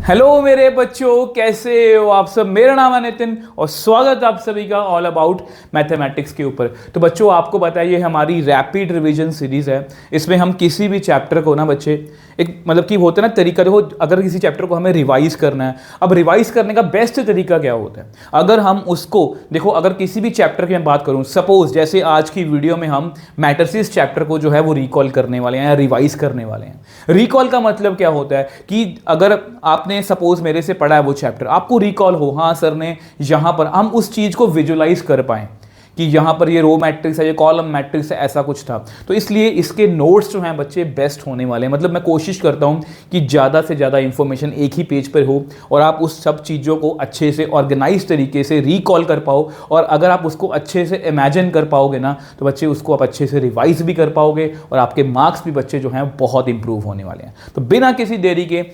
Hello मेरे बच्चों, कैसे हो आप सब। मेरा नाम है नितिन और स्वागत है आप सभी का ऑल अबाउट मैथमेटिक्स के ऊपर। तो बच्चों आपको पता है ये हमारी रैपिड रिवीजन सीरीज है। इसमें हम किसी भी चैप्टर को ना बच्चे एक मतलब कि होता है ना तरीका, देखो अगर किसी चैप्टर को हमें रिवाइज करना है, अब रिवाइज करने का बेस्ट तरीका क्या होता है, अगर हम उसको देखो, अगर किसी भी चैप्टर की मैं बात करूं, सपोज जैसे आज की वीडियो में हम मैट्रिसेस चैप्टर को जो है वो रिकॉल करने वाले हैं या रिवाइज करने वाले हैं। रिकॉल का मतलब क्या होता है कि अगर आपने सपोज मेरे से पढ़ा है वो चैप्टर, आपको रिकॉल हो, हाँ सर ने यहां पर हम उस चीज को विजुलाइज कर पाए कि यहां पर ये रो मैट्रिक्स है, ये कॉलम मैट्रिक्स है, ऐसा कुछ था। तो इसलिए इसके नोट्स जो हैं बच्चे बेस्ट होने वाले हैं। मतलब मैं कोशिश करता हूं कि ज़्यादा से ज़्यादा इंफॉर्मेशन एक ही पेज पर हो और आप उस सब चीज़ों को अच्छे से ऑर्गेनाइज तरीके से रिकॉल कर पाओ, और अगर आप उसको अच्छे से इमेजिन कर पाओगे ना तो बच्चे उसको आप अच्छे से रिवाइज भी कर पाओगे और आपके मार्क्स भी बच्चे जो हैं बहुत इंप्रूव होने वाले हैं। तो बिना किसी देरी के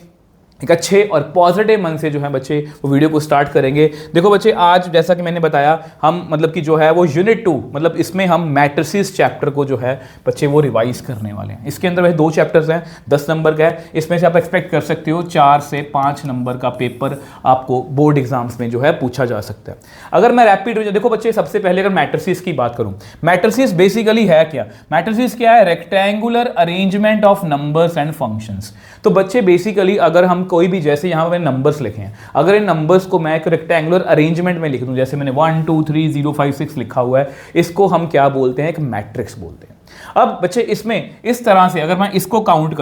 एक अच्छे और पॉजिटिव मन से जो है बच्चे वो वीडियो को स्टार्ट करेंगे। देखो बच्चे, आज जैसा कि मैंने बताया हम मतलब कि जो है वो यूनिट 2 मतलब इसमें हम मैट्रिसेस चैप्टर को जो है बच्चे वो रिवाइज करने वाले हैं। इसके अंदर वैसे 2 चैप्टर्स हैं, 10 नंबर का है। इसमें से आप एक्सपेक्ट कर सकते हो 4 से 5 नंबर का पेपर आपको बोर्ड एग्जाम्स में जो है पूछा जा सकता है। अगर मैं रैपिड देखो बच्चे, सबसे पहले अगर मैट्रिसेस की बात करूं, मैट्रिसेस बेसिकली है क्या? मैट्रिसेस क्या है? Rectangular arrangement of numbers and functions. तो बच्चे बेसिकली अगर हम कोई भी, जैसे यहां पर नंबर्स लिखे हैं, अगर इन नंबर्स को मैं एक रेक्टेंगुलर अरेंजमेंट में लिख दूं, जैसे मैंने 1 2 3 0 5 6 लिखा हुआ है, इसको हम क्या बोलते हैं? एक मैट्रिक्स बोलते हैं। अब बच्चे इसमें इस तरह से अगर मैं इसको काउंट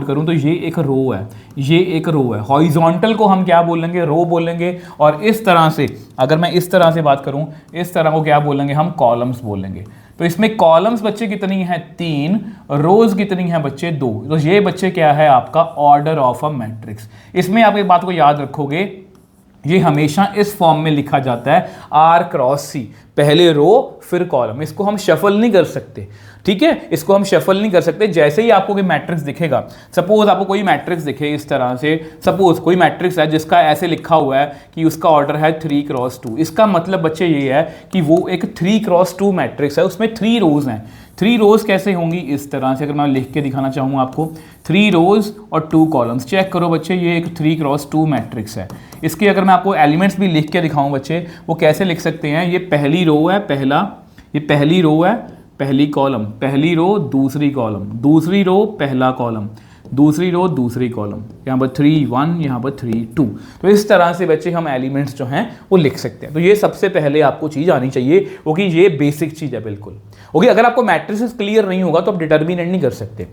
करूं, तो ये एक रो है, ये एक रो है। हॉरिजॉन्टल को हम क्या बोलेंगे? रो बोलेंगे। और इस तरह से अगर मैं इस तरह से बात करूं, इस तरह को क्या बोलेंगे? हम कॉलम्स बोलेंगे। तो इसमें कॉलम्स बच्चे कितनी हैं? 3। रोज कितनी हैं बच्चे? 2। तो ये बच्चे क्या है? आपका ऑर्डर ऑफ अ मैट्रिक्स। इसमें आप एक बात को याद रखोगे, ये हमेशा इस फॉर्म में लिखा जाता है R×C, पहले रो फिर कॉलम। इसको हम शफल नहीं कर सकते, ठीक है? इसको हम शफल नहीं कर सकते। जैसे ही आपको कोई मैट्रिक्स दिखेगा, सपोज आपको कोई मैट्रिक्स दिखे इस तरह से, सपोज कोई मैट्रिक्स है जिसका ऐसे लिखा हुआ है कि उसका ऑर्डर है 3×2, इसका मतलब बच्चे ये है कि वो एक 3×2 मैट्रिक्स है, उसमें 3 रोज हैं। 3 रोज कैसे होंगी? इस तरह से अगर मैं लिख के दिखाना चाहूँ आपको, 3 रोज और 2 कॉलम्स। चेक करो बच्चे, ये एक 3×2 मैट्रिक्स है। इसके अगर मैं आपको एलिमेंट्स भी लिख के दिखाऊं बच्चे, वो कैसे लिख सकते हैं? ये पहली रो है, ये पहली रो है, पहली कॉलम, पहली रो दूसरी कॉलम, दूसरी रो पहला कॉलम, दूसरी रो दूसरी कॉलम, यहाँ पर 3 1, यहाँ पर 3 2। तो इस तरह से बच्चे हम एलिमेंट्स जो हैं वो लिख सकते हैं। तो ये सबसे पहले आपको चीज़ आनी चाहिए, क्योंकि ये बेसिक चीज़ है बिल्कुल। ओके, अगर आपको मैट्रिसेस क्लियर नहीं होगा तो आप डिटर्मिनेंट नहीं कर सकते।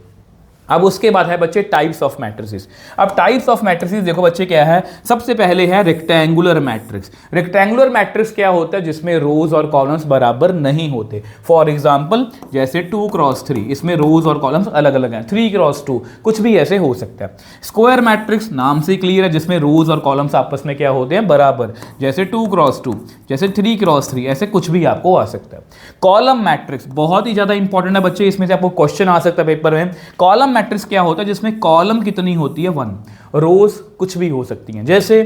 अब उसके बाद है बच्चे टाइप्स ऑफ मैट्रिसेस। अब टाइप्स ऑफ मैट्रिसेस देखो बच्चे क्या है, सबसे पहले है रेक्टेंगुलर मैट्रिक्स। रेक्टेंगुलर मैट्रिक्स क्या होता है? जिसमें रोज और कॉलम्स बराबर नहीं होते। फॉर एग्जांपल जैसे 2×3, इसमें रोज और कॉलम्स अलग अलग हैं। 3×2 कुछ भी ऐसे हो सकता है। स्क्वायर मैट्रिक्स नाम से क्लियर है, जिसमें रोज और कॉलम्स आपस में क्या होते हैं? बराबर, जैसे 2×2, जैसे 3×3, ऐसे कुछ भी आपको आ सकता है। कॉलम मैट्रिक्स बहुत ही ज्यादा इंपॉर्टेंट है बच्चे, इसमें से आपको क्वेश्चन आ सकता है पेपर में। कॉलम मैट्रिक्स क्या होता है? जिसमें कॉलम कितनी होती है? 1। रोज कुछ भी हो सकती हैं, जैसे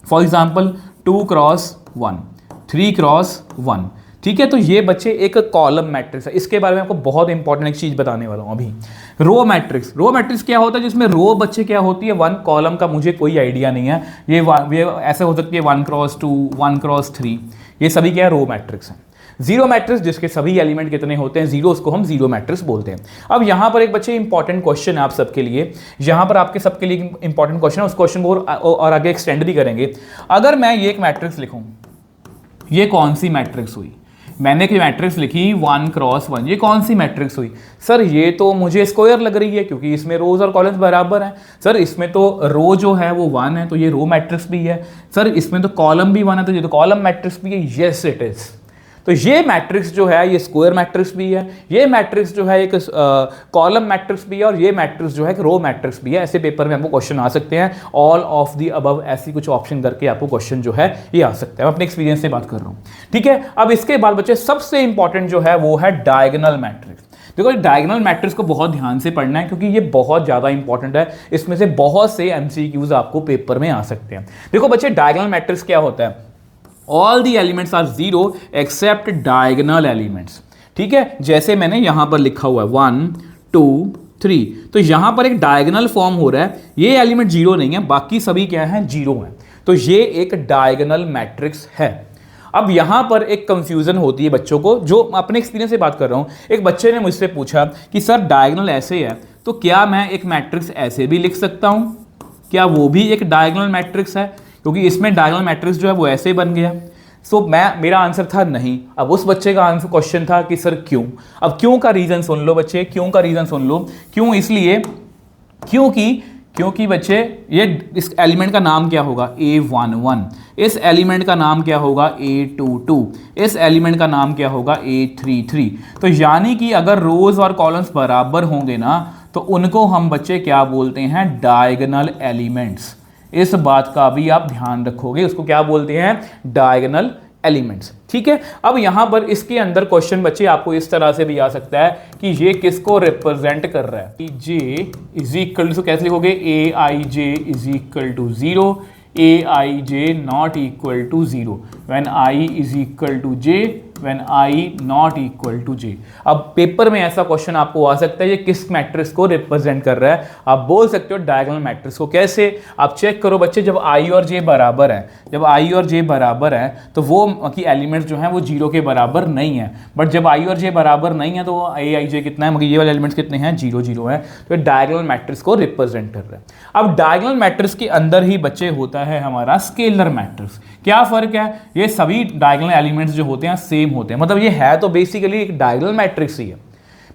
फॉर एग्जांपल 2×1, 3×1, ठीक है? तो ये बच्चे एक कॉलम मैट्रिक्स है। इसके बारे में आपको बहुत इंपॉर्टेंट एक चीज बताने वाला हूं अभी। रो मैट्रिक्स क्या होता है? जिसमें रो बच्चे क्या होती है? 1। कॉलम का मुझे कोई आइडिया नहीं है, ये ऐसे हो सकती है 1×2, 1×3, ये सभी क्या है? रो मैट्रिक्स है। जीरो मैट्रिक्स जिसके सभी एलिमेंट कितने होते हैं? 0, उसको हम जीरो मैट्रिक्स बोलते हैं। अब यहां पर एक बच्चे इंपॉर्टेंट क्वेश्चन है आप सबके लिए, यहां पर आपके सबके लिए इंपॉर्टेंट क्वेश्चन है, उस क्वेश्चन को और आगे एक्सटेंड भी करेंगे। अगर मैं ये एक मैट्रिक्स लिखूं, ये कौन सी मैट्रिक्स हुई? मैंने एक मैट्रिक्स लिखी 1×1, ये कौन सी मैट्रिक्स हुई? सर ये तो मुझे स्क्वायर लग रही है, क्योंकि इसमें रोज और कॉलम्स बराबर हैं। सर इसमें तो रो जो है वो 1 है, तो ये रो मैट्रिक्स भी है। सर इसमें तो कॉलम भी 1 है, तो ये तो कॉलम मैट्रिक्स भी है। Yes it is. तो ये मैट्रिक्स जो है ये स्क्वायर मैट्रिक्स भी है, ये मैट्रिक्स जो है एक कॉलम मैट्रिक्स भी है, और ये मैट्रिक्स जो है एक रो मैट्रिक्स भी है। ऐसे पेपर में आपको क्वेश्चन आ सकते हैं, ऑल ऑफ द अबव, ऐसी कुछ ऑप्शन करके आपको क्वेश्चन जो है ये आ सकता है। मैं अपने एक्सपीरियंस से बात कर रहा हूं, ठीक है? अब इसके बाद बच्चे सबसे इंपॉर्टेंट जो है वो है डायगोनल मैट्रिक्स। देखो डायगोनल मैट्रिक्स को बहुत ध्यान से पढ़ना है, क्योंकि ये बहुत ज्यादा इंपॉर्टेंट है। इसमें से बहुत से एमसीक्यूज आपको पेपर में आ सकते हैं। देखो बच्चे डायगोनल मैट्रिक्स क्या होता है? All the elements are 0 except diagonal elements, ठीक है? जैसे मैंने यहां पर लिखा हुआ है 1 2 3। तो यहां पर एक डायगोनल फॉर्म हो रहा है, ये एलिमेंट जीरो नहीं है, बाकी सभी क्या है, जीरो है। तो ये एक डायगोनल मैट्रिक्स है। अब यहां पर एक कंफ्यूजन होती है बच्चों को, जो अपने एक्सपीरियंस से बात कर रहा हूं। एक बच्चे ने मुझसे पूछा कि सर डायगोनल ऐसे है, तो क्या मैं एक मैट्रिक्स ऐसे भी लिख सकता हूं, क्या वो भी एक डायगोनल मैट्रिक्स है, क्योंकि इसमें डायगोनल मैट्रिक्स जो है वो ऐसे बन गया। सो मेरा आंसर था नहीं। अब उस बच्चे का आंसर क्वेश्चन था कि सर क्यों। अब क्यों का रीजन सुन लो बच्चे, क्यों का रीजन सुन लो। क्यों इसलिए क्योंकि बच्चे ये इस एलिमेंट का नाम क्या होगा, A11, इस एलिमेंट का नाम क्या होगा, A22, इस एलिमेंट का नाम क्या होगा, A33। तो यानी कि अगर रोज और कॉलम्स बराबर होंगे ना, तो उनको हम बच्चे क्या बोलते हैं, डायगोनल एलिमेंट्स। इस बात का भी आप ध्यान रखोगे, उसको क्या बोलते हैं, डायगोनल एलिमेंट्स। ठीक है। अब यहां पर इसके अंदर क्वेश्चन बच्चे आपको इस तरह से भी आ सकता है कि ये किसको रिप्रेजेंट कर रहा है। J इज इक्वल टू, कैसे लिखोगे, Aij is equal to 0, Aij not equal to 0, when I is equal to J, when I not equal to J। अब पेपर में ऐसा क्वेश्चन आपको आ सकता है, ये किस मैट्रिक्स को रिप्रेजेंट कर रहा है। आप बोल सकते हो डायगोनल मैट्रिक्स को। कैसे, आप चेक करो बच्चे, जब I और J बराबर है, जब I और J बराबर है तो वो की एलिमेंट्स जो हैं वो जीरो के बराबर नहीं है। बट जब I और J बराबर नहीं है तो Aij कितना है, मगर ये वाले एलिमेंट्स कितने हैं, 0 0 है। तो डायगोनल मैट्रिक्स को रिप्रेजेंट कर रहा है। अब डायगोनल मैट्रिक्स के अंदर ही बच्चे होता है हमारा स्केलर मैट्रिक्स। क्या फर्क है, ये सभी डायगोनल एलिमेंट्स जो होते हैं सेम होते हैं, मतलब ये है तो बेसिकली एक डायगोनल मैट्रिक्स ही है।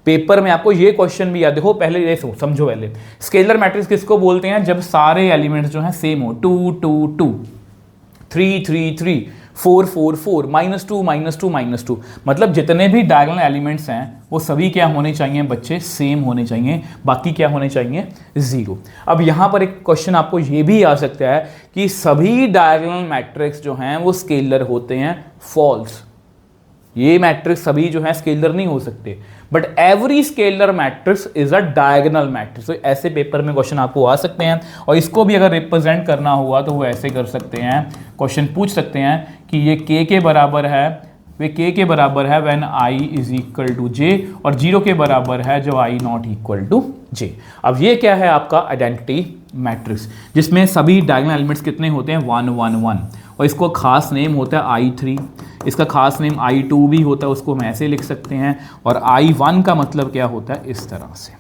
पेपर में आपको ये क्वेश्चन भी याद, देखो पहले ये समझो, पहले स्केलर मैट्रिक्स किसको बोलते हैं, जब सारे एलिमेंट्स जो हैं सेम हो, 2 2 2, 3 3 3, 4 4 4, -2 -2 -2, मतलब जितने भी डायगोनल एलिमेंट्स हैं वो सभी क्या होने चाहिए बच्चे, सेम होने चाहिए, बाकी क्या होने चाहिए, 0। अब यहां पर एक क्वेश्चन आपको ये भी आ सकता है कि सभी डायगोनल मैट्रिक्स जो हैं वो स्केलर होते हैं, फॉल्स। ये मैट्रिक्स सभी जो है स्केलर नहीं हो सकते, but every scalar matrix is a diagonal matrix. तो ऐसे पेपर में क्वेश्चन आपको आ सकते हैं, और इसको भी अगर रिप्रेजेंट करना हुआ तो वो ऐसे कर सकते हैं, क्वेश्चन पूछ सकते हैं कि ये k के बराबर है, वे k के बराबर है when I is equal to J, और 0 के बराबर है जब I not equal to J। अब ये क्या है आपका आइडेंटिटी मैट्रिक्स, जिसमें सभी डायगोनल एलिमेंट्स कितने होते हैं, 1 1 1, और इसको खास नेम होता है I3, इसका खास नेम I2 भी होता है, उसको हम ऐसे लिख सकते हैं, और I1 का मतलब क्या होता है, इस तरह से।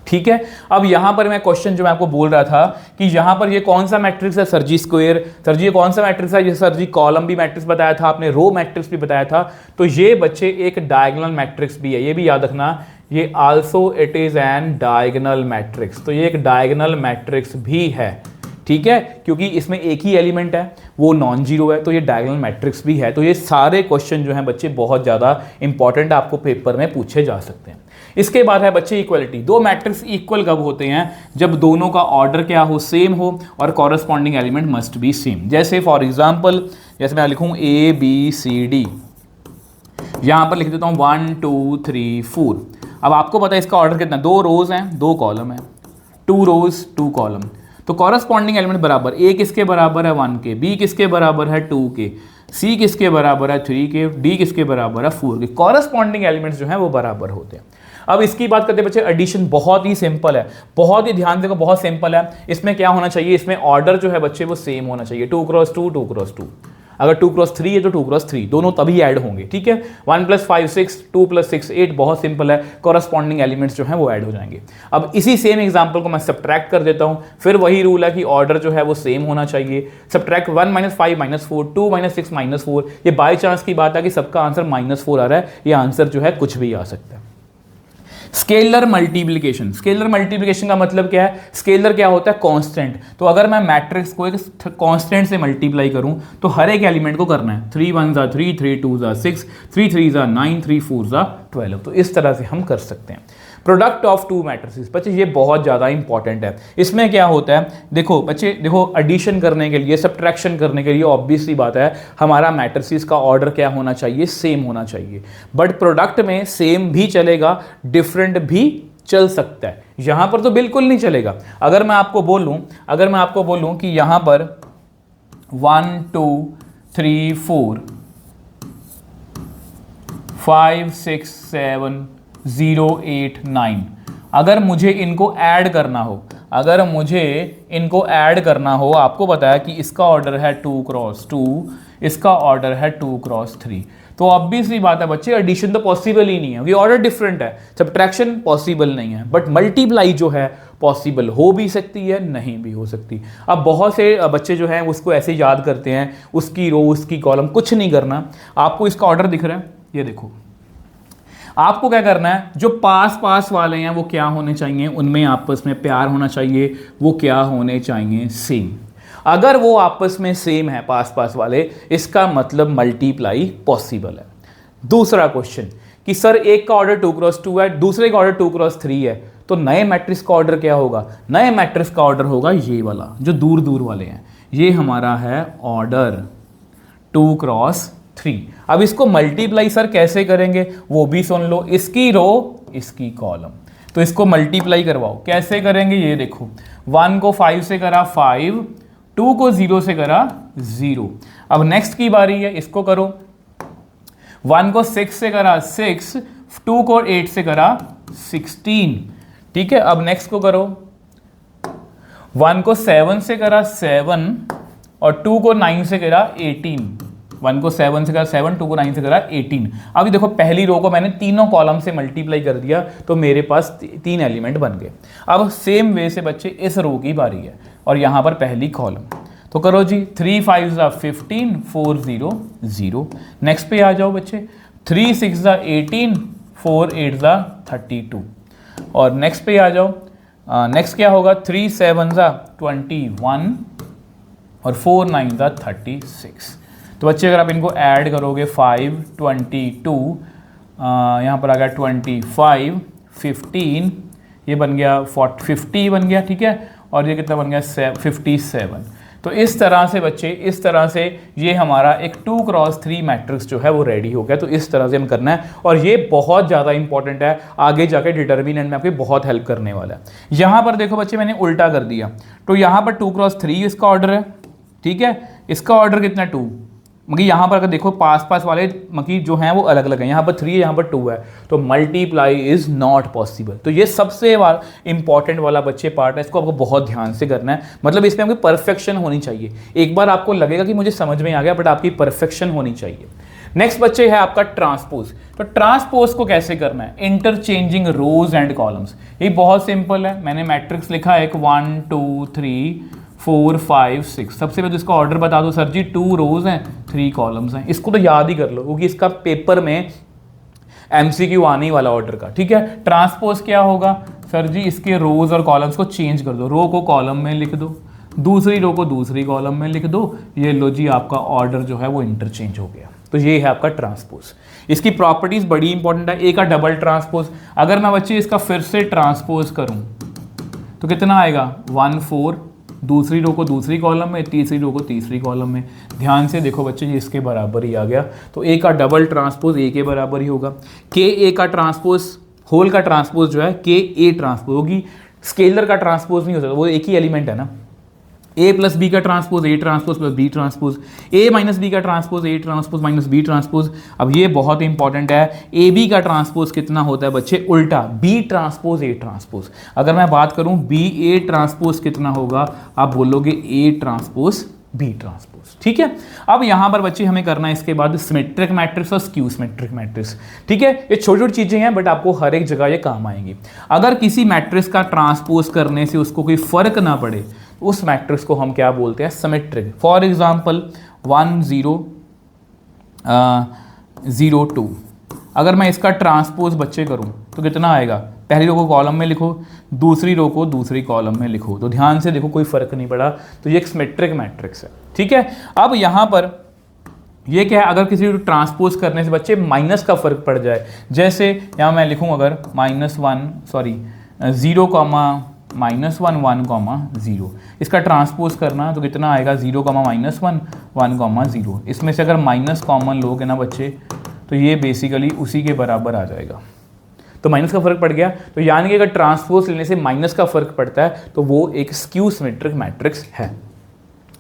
ठीक है। अब यहां पर मैं क्वेश्चन जो मैं आपको बोल रहा था कि यहां पर ये कौन सा मैट्रिक्स है, सर जी स्क्वायर, सर जी ये कौन सा मैट्रिक्स है, ये सर जी कॉलम भी मैट्रिक्स बताया था आपने, रो मैट्रिक्स भी बताया था। तो ये बच्चे एक डायगोनल मैट्रिक्स भी है, ये भी याद रखना, ये also it is an diagonal matrix. तो ये एक डायगोनल मैट्रिक्स भी है, ठीक है, क्योंकि इसमें एक ही एलिमेंट है, वो नॉन जीरो है, तो ये डायगोनल मैट्रिक्स भी है। तो ये सारे क्वेश्चन जो हैं बच्चे बहुत ज़्यादा इंपॉर्टेंट आपको पेपर में पूछे जा सकते हैं। इसके बाद है बच्चे इक्वलिटी। दो मैट्रिक्स इक्वल कब होते हैं, जब दोनों का ऑर्डर क्या हो, सेम हो, और corresponding element must be same. जैसे फॉर एग्जांपल, जैसे मैं लिखूं ABCD, यहां पर लिख देता हूं 1 2 3 4। अब आपको पता है इसका ऑर्डर कितना, 2 रोज हैं 2 कॉलम है, 2 रोज 2 कॉलम। तो कॉरस्पॉन्डिंग एलिमेंट बराबर, A किसके बराबर है 1 के, B किसके बराबर है 2 के, C किसके बराबर है 3 के, D किसके बराबर है 4 के। कॉरस्पॉन्डिंग एलिमेंट्स जो हैं वो बराबर होते हैं। अब इसकी बात करते हैं बच्चे एडिशन, बहुत ही सिंपल है, बहुत ही ध्यान देखो, बहुत सिंपल है। इसमें क्या होना चाहिए, इसमें ऑर्डर जो है बच्चे वो सेम होना चाहिए, 2 क्रॉस 2 2 क्रॉस 2। अगर 2 क्रॉस 3 है तो 2 क्रॉस 3, दोनों तभी ऐड होंगे, ठीक है। 1 + 5 6, 2 + 6 8, बहुत सिंपल है, कॉरस्पॉन्डिंग एलिमेंट्स जो हैं वो ऐड हो जाएंगे। अब इसी सेम एग्जांपल को मैं सब्ट्रैक्ट कर देता हूं, फिर वही रूल है कि ऑर्डर जो है वो सेम होना चाहिए। सब्ट्रैक्ट 1 - 5 - 4, 2 - 6 - 4। ये बाय चांस की बात है कि सबका आंसर -4 आ रहा है, ये आंसर जो है कुछ भी आ सकता है। स्केलर मल्टीप्लिकेशन, स्केलर मल्टीप्लिकेशन का मतलब क्या है, स्केलर क्या होता है, कांस्टेंट। तो अगर मैं मैट्रिक्स को एक कांस्टेंट से मल्टीप्लाई करूं तो हर एक एलिमेंट को करना है, 3 1 = 3, 3 2 = 6, 3 3 = 9, 3 4 = 12। तो इस तरह से हम कर सकते हैं। प्रोडक्ट ऑफ टू मैट्रिसेस, बच्चे ये बहुत ज़्यादा इंपॉर्टेंट है। इसमें क्या होता है, देखो बच्चे देखो, एडिशन करने के लिए, सब्ट्रैक्शन करने के लिए ऑब्वियसली बात है हमारा मैट्रिसेस का ऑर्डर क्या होना चाहिए, सेम होना चाहिए। बट प्रोडक्ट में सेम भी चलेगा, डिफरेंट भी चल सकता है, यहां पर तो बिल्कुल नहीं चलेगा। अगर मैं आपको बोलूं कि यहां पर 1 2 3 4 5 6 7 0 8 9, अगर मुझे इनको ऐड करना हो, आपको पता है कि इसका ऑर्डर है 2 क्रॉस 2, इसका ऑर्डर है 2 क्रॉस 3, तो ऑब्वियसली बात है बच्चे एडिशन तो पॉसिबल ही नहीं है, ये ऑर्डर डिफरेंट है, सब्ट्रैक्शन पॉसिबल नहीं है, बट मल्टीप्लाई जो है पॉसिबल हो भी सकती है, नहीं भी हो सकती। अब बहुत से बच्चे जो हैं उसको ऐसे याद करते हैं, उसकी रो उसकी कॉलम, कुछ नहीं करना। आपको इसका ऑर्डर दिख रहा है, ये देखो, आपको क्या करना है, जो पास पास वाले हैं वो क्या होने चाहिए, उनमें आपस में प्यार होना चाहिए, वो क्या होने चाहिए, सेम। अगर वो आपस में सेम है पास पास वाले, इसका मतलब मल्टीप्लाई पॉसिबल है। दूसरा क्वेश्चन कि सर एक का ऑर्डर 2 क्रॉस 2 है, दूसरे का ऑर्डर 2 क्रॉस 3 है, तो नए मैट्रिक्स का ऑर्डर क्या होगा, नए मैट्रिक्स का ऑर्डर होगा ये वाला जो दूर दूर वाले हैं, ये हमारा है ऑर्डर 2 क्रॉस 3। अब इसको मल्टीप्लाई सर कैसे करेंगे वो भी सुन लो, इसकी रो इसकी कॉलम, तो इसको मल्टीप्लाई करवाओ, कैसे करेंगे ये देखो, 1 को 5 से करा 5, 2 को 0 से करा 0। अब नेक्स्ट की बारी है, इसको करो, 1 को 6 से करा 6, 2 को 8 से करा 16, ठीक है। अब नेक्स्ट को करो, 1 को 7 से करा 7 और 2 को 9 से करा 18, 1 को 7 से करा 7, 2 को 9 से करा 18। अभी देखो पहली रो को मैंने तीनों कॉलम से मल्टीप्लाई कर दिया तो मेरे पास 3 एलिमेंट बन गए। अब सेम वे से बच्चे इस रो की बारी है और यहाँ पर पहली कॉलम, तो करो जी, 3 5 15, 4 0 0। नेक्स्ट पे आ जाओ बच्चे, 3 6 18, 4 8 32। और नेक्स्ट पे आ जाओ, नेक्स्ट क्या होगा, 3 7 21 और 4 9 36। तो बच्चे अगर आप इनको ऐड करोगे 5 22, यहाँ पर आ गया 25 15, ये बन गया 50 बन गया, ठीक है, और ये कितना बन गया 57। तो इस तरह से बच्चे, इस तरह से ये हमारा एक 2 क्रॉस 3 मैट्रिक्स जो है वो रेडी हो गया। तो इस तरह से हम करना है और ये बहुत ज़्यादा इंपॉर्टेंट है, आगे जाके डिटर्मिनेंट में आपकी बहुत हेल्प करने वाला है। यहाँ पर देखो बच्चे मैंने उल्टा कर दिया, तो यहाँ पर 2 क्रॉस 3 इसका ऑर्डर है, ठीक है, इसका ऑर्डर कितना 2, मगर यहाँ पर अगर देखो पास पास वाले मकी जो हैं वो अलग अलग हैं, यहाँ पर 3 है यहाँ पर 2 है, तो मल्टीप्लाई इज नॉट पॉसिबल। तो ये सबसे इंपॉर्टेंट वाला बच्चे पार्ट है, इसको आपको बहुत ध्यान से करना है, मतलब इसमें आपकी परफेक्शन होनी चाहिए। एक बार आपको लगेगा कि मुझे समझ में आ गया, बट आपकी परफेक्शन होनी चाहिए। नेक्स्ट बच्चे है आपका ट्रांसपोज। तो ट्रांसपोज को कैसे करना है, इंटरचेंजिंग रोज एंड कॉलम्स। ये बहुत सिंपल है, मैंने मैट्रिक्स लिखा है एक 1 2 3 4 5 6। सबसे पहले इसका ऑर्डर बता दो सर जी, 2 रोज हैं 3 कॉलम्स हैं, इसको तो याद ही कर लो क्योंकि इसका पेपर में एमसीक्यू आने वाला ऑर्डर का, ठीक है। ट्रांसपोज क्या होगा सर जी, इसके रोज और कॉलम्स को चेंज कर दो, रो को कॉलम में लिख दो, दूसरी रो को दूसरी कॉलम में लिख दो, ये लो जी आपका ऑर्डर जो है वो इंटरचेंज हो गया। तो ये है आपका ट्रांसपोज। इसकी प्रॉपर्टीज बड़ी इंपॉर्टेंट है। एक का डबल ट्रांसपोज, अगर मैं बच्चे इसका फिर से ट्रांसपोज करूं तो कितना आएगा 1 4, दूसरी रो को दूसरी कॉलम में, तीसरी रो को तीसरी कॉलम में। ध्यान से देखो बच्चे, ये इसके बराबर ही आ गया, तो ए का डबल ट्रांसपोज ए के बराबर ही होगा। के ए का ट्रांसपोज, होल का ट्रांसपोज जो है के ए ट्रांसपोज होगी, स्केलर का ट्रांसपोज नहीं हो सकता, वो एक ही एलिमेंट है ना। ए प्लस बी का transpose A transpose plus B transpose, A minus B का transpose A transpose minus B transpose. अब ये बहुत इंपॉर्टेंट है, ए बी का ट्रांसपोज कितना होता है बच्चे, उल्टा बी ट्रांसपोज ए ट्रांसपोज। अगर मैं बात करूं बी ए ट्रांसपोज कितना होगा, आप बोलोगे ए ट्रांसपोज बी ट्रांसपोज, ठीक है। अब यहां पर बच्चे हमें करना है इसके बाद सिमेट्रिक मैट्रिक्स और स्क्यू सिमेट्रिक मैट्रिक्स, ठीक है। ये छोटी छोटी चीजें हैं बट आपको हर एक जगह ये काम आएंगी। अगर किसी मैट्रिक्स का ट्रांसपोज करने से उसको कोई फर्क ना पड़े, उस मैट्रिक्स को हम क्या बोलते हैं, सिमेट्रिक। फॉर एग्जांपल 1 0 0 2, अगर मैं इसका ट्रांसपोज बच्चे करूं तो कितना आएगा, पहली रो को कॉलम में लिखो, दूसरी रो को दूसरी कॉलम में लिखो, तो ध्यान से देखो कोई फर्क नहीं पड़ा, तो ये एक सिमेट्रिक मैट्रिक्स है, ठीक है। अब यहां पर ये क्या है, अगर किसी को ट्रांसपोज करने से बच्चे माइनस का फर्क पड़ जाए, जैसे यहां मैं लिखूं अगर -1 -1 1 0, इसका ट्रांसपोज करना तो कितना आएगा 0 -1 1 0। इसमें से अगर माइनस कॉमन लोगे ना बच्चे तो ये बेसिकली उसी के बराबर आ जाएगा, तो माइनस का फर्क पड़ गया। तो यानी कि अगर ट्रांसपोज लेने से माइनस का फर्क पड़ता है तो वो एक स्क्यू सिमेट्रिक मैट्रिक्स है।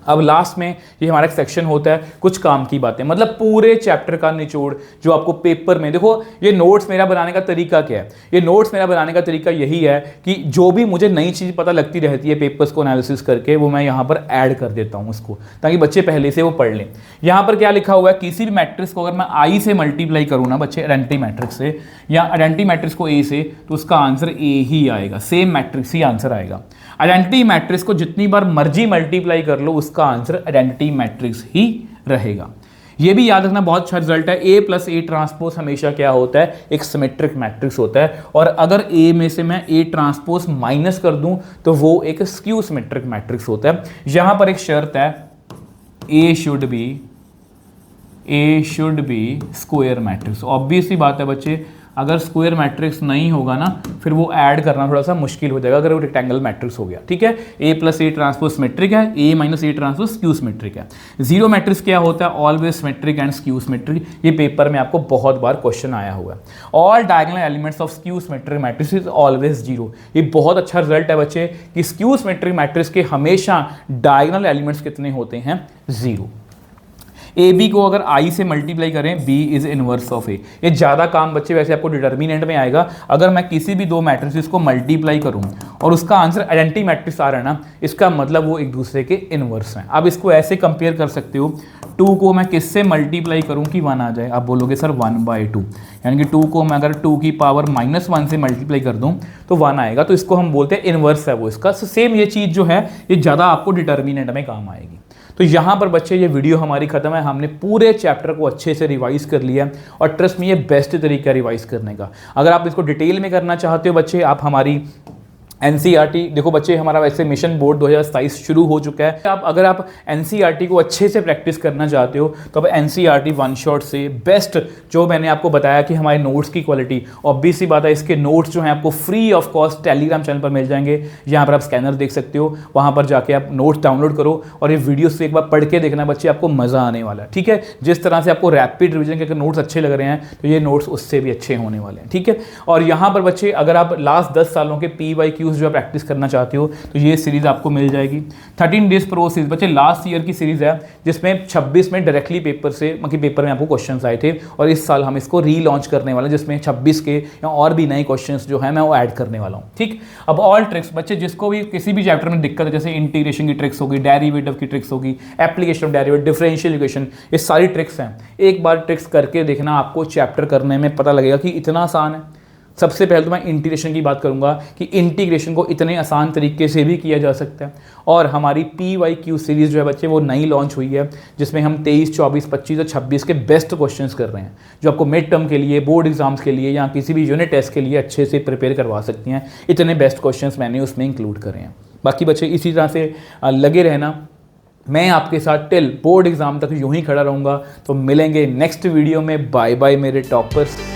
अब लास्ट में ये हमारा एक सेक्शन होता है कुछ काम की बातें, मतलब पूरे चैप्टर का निचोड़ जो आपको पेपर में, देखो ये नोट्स मेरा बनाने का तरीका क्या है, ये नोट्स मेरा बनाने का तरीका यही है कि जो भी मुझे नई चीज़ पता लगती रहती है पेपर्स को एनालिसिस करके, वो मैं यहाँ पर ऐड कर देता हूँ उसको, ताकि बच्चे पहले से वो पढ़ लें। यहाँ पर क्या लिखा हुआ है, किसी भी मैट्रिक्स को अगर मैं आई से मल्टीप्लाई करूँ ना बच्चे, आइडेंटिटी मैट्रिक्स से या आइडेंटिटी मैट्रिक्स को ए से, तो उसका आंसर ए ही आएगा, सेम मैट्रिक्स ही आंसर आएगा। आइडेंटिटी मैट्रिक्स को जितनी बार मर्जी मल्टीप्लाई कर लो, उसका आंसर आइडेंटिटी मैट्रिक्स ही रहेगा। ये भी याद रखना, बहुत अच्छा रिजल्ट है। ए प्लस ए ट्रांसपोज हमेशा क्या होता है, एक सिमेट्रिक मैट्रिक्स होता है, और अगर ए में से मैं ए ट्रांसपोज माइनस कर दूं तो वो एक स्क्यू सिमेट्रिक मैट्रिक्स होता है। यहां पर एक शर्त है, A should be square matrix. Obvious सी बात है बच्चे, अगर स्क्वायर मैट्रिक्स नहीं होगा ना, फिर वो ऐड करना थोड़ा सा मुश्किल हो जाएगा अगर वो रेक्टेंगल मैट्रिक्स हो गया। ठीक है, A plus A transpose symmetric है, A minus A transpose skew symmetric है। जीरो मैट्रिक्स क्या होता है, always symmetric and skew symmetric. ये पेपर में आपको बहुत बार क्वेश्चन आया हुआ है। All diagonal elements of skew symmetric matrix is always zero. ये बहुत अच्छा रिजल्ट है बच्चे कि स्क्यू सिमेट्रिक मैट्रिक्स के हमेशा डायगोनल एलिमेंट्स कितने होते हैं, जीरो। ए बी को अगर आई से मल्टीप्लाई करें, बी इज इनवर्स ऑफ ए। ये ज़्यादा काम बच्चे वैसे आपको डिटर्मिनेंट में आएगा। अगर मैं किसी भी दो मैट्रिक्स को मल्टीप्लाई करूं और उसका आंसर आइडेंटिटी मैट्रिक्स आ रहा है ना, इसका मतलब वो एक दूसरे के इनवर्स हैं। अब इसको ऐसे कंपेयर कर सकते हो, 2 को मैं किससे मल्टीप्लाई करूं कि 1 आ जाए। आप बोलोगे सर 1/2, यानी कि 2 को मैं अगर 2 की पावर -1 से मल्टीप्लाई कर दूं तो 1 आएगा, तो इसको हम बोलते हैं इनवर्स है वो इसका। सेम ये चीज़ जो है ये ज़्यादा आपको डिटर्मिनेंट में काम आएगी। तो यहाँ पर बच्चे ये वीडियो हमारी खत्म है। हमने पूरे चैप्टर को अच्छे से रिवाइज कर लिया है, और ट्रस्ट में ये बेस्ट तरीका है रिवाइज करने का। अगर आप इसको डिटेल में करना चाहते हो बच्चे, आप हमारी NCERT देखो बच्चे, हमारा वैसे मिशन बोर्ड 2027 शुरू हो चुका है। अगर आप NCERT को अच्छे से प्रैक्टिस करना चाहते हो तो आप NCERT वन शॉट से बेस्ट, जो मैंने आपको बताया कि हमारे नोट्स की क्वालिटी, ऑब्वियस सी बात है इसके नोट्स जो हैं आपको free of cost Telegram channel पर मिल जाएंगे। यहाँ पर आप स्कैनर देख सकते हो, वहाँ पर जाके आप नोट्स डाउनलोड करो और ये वीडियो से एक बार पढ़ के देखना बच्चे, आपको मज़ा आने वाला है। ठीक है, जिस तरह से आपको रैपिड रिविजन के नोट्स अच्छे लग रहे हैं, तो ये नोट्स उससे भी अच्छे होने वाले हैं। ठीक है, और यहाँ पर बच्चे अगर आप लास्ट 10 सालों के PYQs जो प्रैक्टिस करना चाहते हो तो ये सीरीज आपको मिल जाएगी। 13 डेज प्रो सीरीज बच्चे लास्ट ईयर की सीरीज है, जिसमें 26 में डायरेक्टली पेपर से पेपर में आपको क्वेश्चंस आए थे, और इस साल हम इसको रीलॉन्च करने वाले हैं, जिसमें 26 के या और भी नए क्वेश्चंस जो है मैं वो ऐड करने वाला हूँ। ठीक, अब ऑल ट्रिक्स बच्चे, जिसको भी किसी भी चैप्टर में दिक्कत है, जैसे इंटीग्रेशन की ट्रिक्स होगी, डेरिवेटिव की ट्रिक्स होगी, application of derivative, differential equation, ये सारी ट्रिक्स हैं। एक बार ट्रिक्स करके देखना, आपको चैप्टर करने में पता लगेगा कि इतना आसान है। सबसे पहले तो मैं इंटीग्रेशन की बात करूंगा कि इंटीग्रेशन को इतने आसान तरीके से भी किया जा सकता है। और हमारी PYQ सीरीज़ जो है बच्चे वो नई लॉन्च हुई है, जिसमें हम 23, 24, 25 और 26 के बेस्ट क्वेश्चंस कर रहे हैं, जो आपको मिड टर्म के लिए, बोर्ड एग्जाम्स के लिए या किसी भी यूनिट टेस्ट के लिए अच्छे से प्रिपेयर करवा सकती हैं। इतने बेस्ट क्वेश्चंस मैंने उसमें इंक्लूड करे हैं। बाकी बच्चे इसी तरह से लगे रहना, मैं आपके साथ टिल बोर्ड एग्जाम तक यूं ही खड़ा रहूँगा। तो मिलेंगे नेक्स्ट वीडियो में। बाय बाय मेरे टॉपर्स।